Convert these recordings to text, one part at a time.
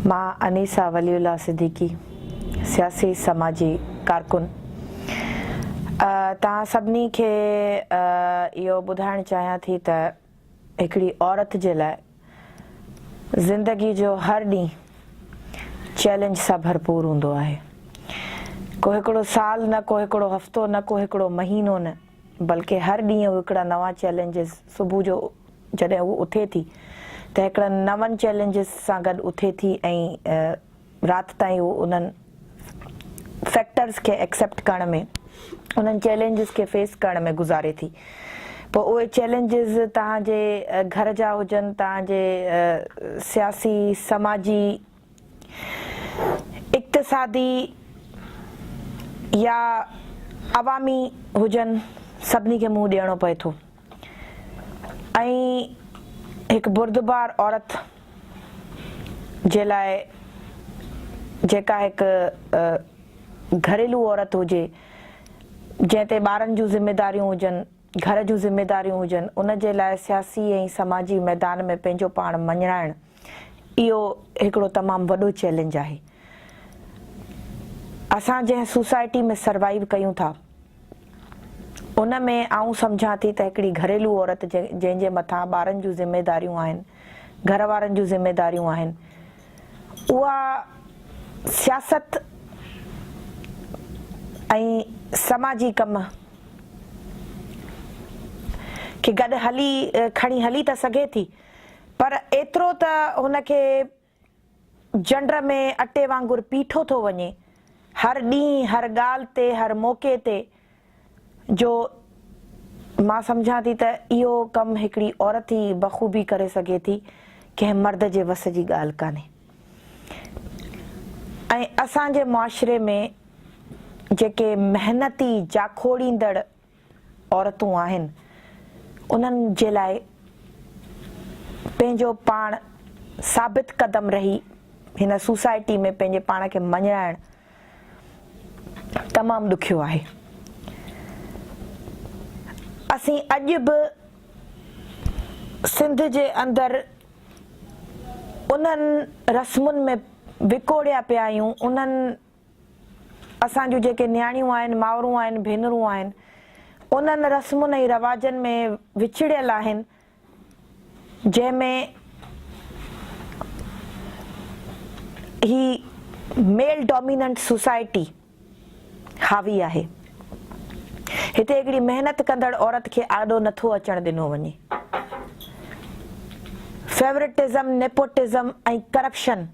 मां अनीसा वलीउल्लाह सिद्दीकी, सियासी समाजी कारकुन। तव्हां सभिनी खे इहो ॿुधाइणु चाहियां थी त हिकिड़ी औरत जे लाइ ज़िंदगी जो हर ॾींहुं चैलेंज सां भरपूर हूंदो आहे। को हिकिड़ो साल न, को हिकिड़ो हफ़्तो न, को हिकिड़ो महीनो न, बल्कि हर ॾींहुं हिकिड़ा नवां चैलेंजिस। सुबुह जो जॾहिं उहो उथे थी त हिकिड़नि नवनि चैलेंजिस सां गॾु उथे थी ऐं राति ताईं उहो उन्हनि फैक्टर्स खे एक्सेप्ट करण में, उन्हनि चैलेंजिस खे फेस करण में गुज़ारे थी। पोइ उहे चैलेंजिस तव्हांजे घर जा हुजनि, तव्हांजे सियासी, समाजी, इक़्तिसादी या अवामी हुजनि, सभिनी खे मुंहुं ॾियणो पए थो। ऐं हिकु बुर्दबार औरत जे लाइ, जेका हिकु घरेलू औरत हुजे, जंहिं ते ॿारनि जूं ज़िमेदारियूं हुजनि, घर जूं ज़िमेदारियूं हुजनि, उन जे लाइ सियासी ऐं समाजी मैदान में पंहिंजो पाण मञाइणु, इहो हिकिड़ो तमामु वॾो चैलेंज आहे। असां जंहिं सोसाइटी में सर्वाइव कयूं था, उन में आऊं सम्झां थी त हिकिड़ी घरेलू औरत जंहिंजे मथां ॿारनि जूं ज़िमेदारियूं आहिनि, घर वारनि जूं ज़िमेदारियूं आहिनि, उहा सियासत ऐं समाजी कम खे गॾु खणी हली त सघे थी, पर एतिरो त हुनखे जंड में अटे वांगुरु पीठो थो वञे, हर ॾींहुं, हर ॻाल्हि ते, हर मौक़े ते, जो मां सम्झां थी त इहो कमु हिकिड़ी औरत ई बख़ूबी करे सघे थी, कंहिं मर्द जे वस जी ॻाल्हि कान्हे। ऐं असांजे मुआशिरे में जेके महिनती, जाखोड़ींदड़ औरतूं आहिनि, उन्हनि जे लाइ पंहिंजो पाण साबित क़दम रही हिन सोसाइटी में पंहिंजे पाण खे मञाइणु तमामु ॾुखियो आहे। असीं अॼु बि सिंध जे अंदरि उन्हनि रस्मुनि में विकोड़िया पिया आहियूं, उन्हनि असांजूं जेके न्याणियूं आहिनि, मावरूं आहिनि, भेनरूं आहिनि, उन्हनि रस्मुनि ऐं रवाजनि में विछड़ियल आहिनि, जंहिंमें ही मेल डोमिनेंट सोसाइटी हावी आहे। हिते हिकिड़ी महिनत कंदड़ औरत खे आॾो नथो अचणु ॾिनो वञे। फेवरेटिज़म, नेपोटिज़म ऐं करप्शन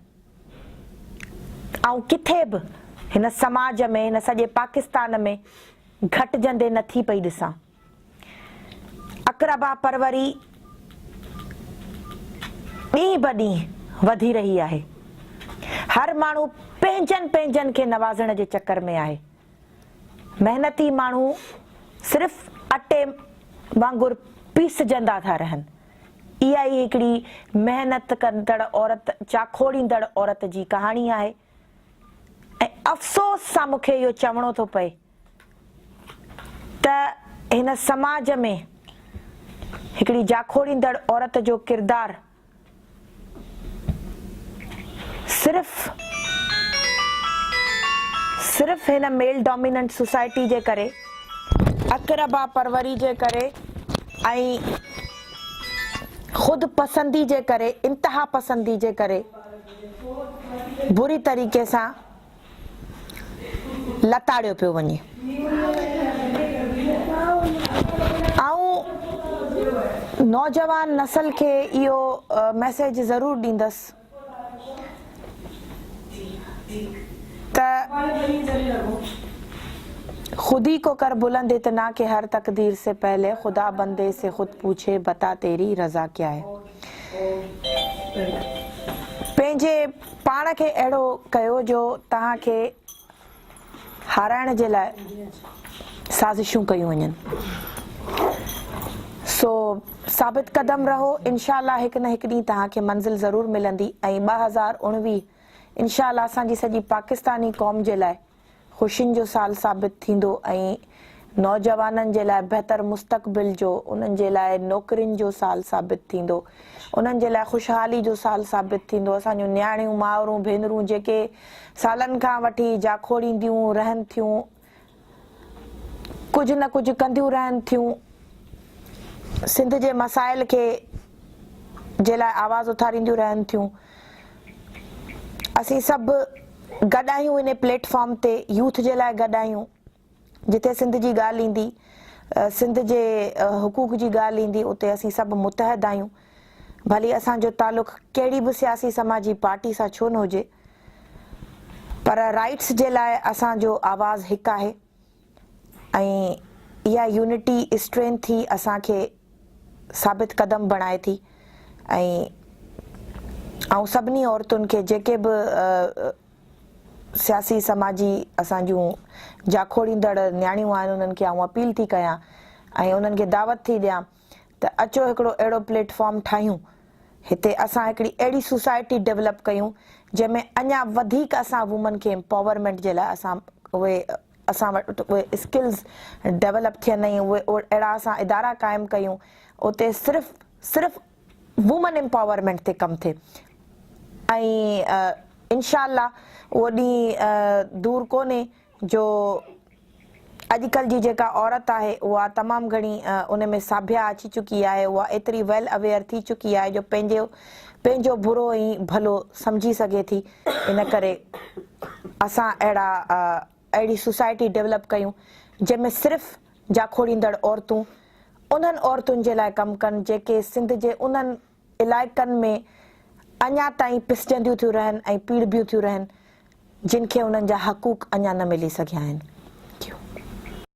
ऐं किथे बि हिन समाज में, हिन सॼे पाकिस्तान में घटिजंदे नथी पई ॾिसां। अक़रबा परवरी ॾींहुं ब ॾींहुं वधी रही आहे। हर माण्हू पंहिंजनि पंहिंजनि खे नवाज़ण जे चकर में आहे। महिनती माण्हू सिर्फ़ अटे वांगुरु पीसजंदा था रहनि। इहा ई हिकिड़ी महिनत कंदड़ औरत, चाखोड़ींदड़ औरत जी कहाणी आहे। ऐं अफ़सोस सां मूंखे इहो चवणो थो पए त हिन समाज में हिकिड़ी जाखोड़ींदड़ औरत जो किरदारु सिर्फ़ हिन मेल डोमिनेंट सोसाइटी जे करे, अक़रबा परवरी जे करे ऐं ख़ुदि पसंदी जे करे, इंतिहा पसंदी जे करे बुरी तरीक़े सां लताड़ियो पियो वञे। ऐं नौजवान नस्ल खे इहो मैसेज ज़रूरु ॾींदसि त खुद ही को कर बुलंद इतना के हर तकदीर से पहले खुदा बंदे से खुद पूछे बता तेरी रज़ा क्या है। पंहिंजे पाण खे अहिड़ो कयो जो तव्हांखे हाराइण जे लाइ साज़िशूं कयूं वञनि। सो साबित क़दम रहो। इंशाअल्लाह हिकु न हिकु ॾींहुं तव्हांखे मंज़िल ज़रूरु मिलंदी। ऐं 2019 इंशाअल्लाह असांजी सॼी पाकिस्तानी क़ौम जे लाइ ख़ुशियुनि जो साल साबित थींदो ऐं नौजवाननि जे लाइ बहितर मुस्तक़बिल जो, उन्हनि जे लाइ नौकरियुनि जो साल साबित थींदो, उन्हनि जे लाइ ख़ुशहाली जो साल साबित थींदो। असांजूं न्याणियूं मावरूं भेनरूं जेके सालनि खां वठी जाखोड़ींदियूं रहनि थियूं, कुझु न कुझु कंदियूं रहनि थियूं, सिंध जे मसाइल खे जे लाइ आवाज़ उथारींदियूं रहनि थियूं। असीं सभु गॾु आहियूं इन प्लेटफॉर्म ते, यूथ जे लाइ गॾु आहियूं। जिथे सिंध जी ॻाल्हि ईंदी, सिंध जे हुकूक जी ॻाल्हि ईंदी, उते असीं सभु मुतहद आहियूं। भली असांजो तालुक़ु कहिड़ी बि सियासी समाजी पार्टी सां छो न हुजे, पर राइट्स जे लाइ असांजो आवाज़ हिकु आहे ऐं इहा यूनिटी स्ट्रेंथ ही असांखे साबित क़दम बणाए थी। ऐं सभिनी औरतुनि खे जेके बि सियासी समाजी असांजूं जाखोड़ींदड़ न्याणियूं आहिनि, उन्हनि खे आउं अपील थी कयां ऐं उन्हनि खे दावत थी ॾियां त अचो हिकिड़ो अहिड़ो प्लेटफॉर्म ठाहियूं, हिते असां हिकिड़ी अहिड़ी सोसाइटी डेवलप कयूं जंहिंमें अञा वधीक असां वुमन खे एम्पावरमेंट जे लाइ असां वटि उहे स्किल्स डेवलप थियनि, उहे अहिड़ा असां इदारा क़ाइमु कयूं उते सिर्फ़ु वुमन एम्पावरमेंट ते कमु थिए। ऐं इंशाअल्लाह उहो ॾींहुं दूर कोन्हे जो अॼुकल्ह जी जेका औरत आहे उहा तमामु घणी उन में साभिया अची चुकी आहे, उहा एतिरी वेल अवेयर थी चुकी आहे जो पंहिंजो बुरो ई भलो सम्झी सघे थी। इन करे असां अहिड़ी सोसाइटी डेवलप कयूं जंहिंमें सिर्फ़ु जाखोड़ींदड़ औरतूं उन्हनि औरतुनि जे लाइ कमु कनि जेके सिंध जे उन्हनि इलाइक़नि में अञा ताईं पिसजंदियूं थियूं रहनि ऐं पीड़बियूं थियूं रहनि, जिन खे उन्हनि जा हक़ूक़ अञा न मिली सघिया आहिनि।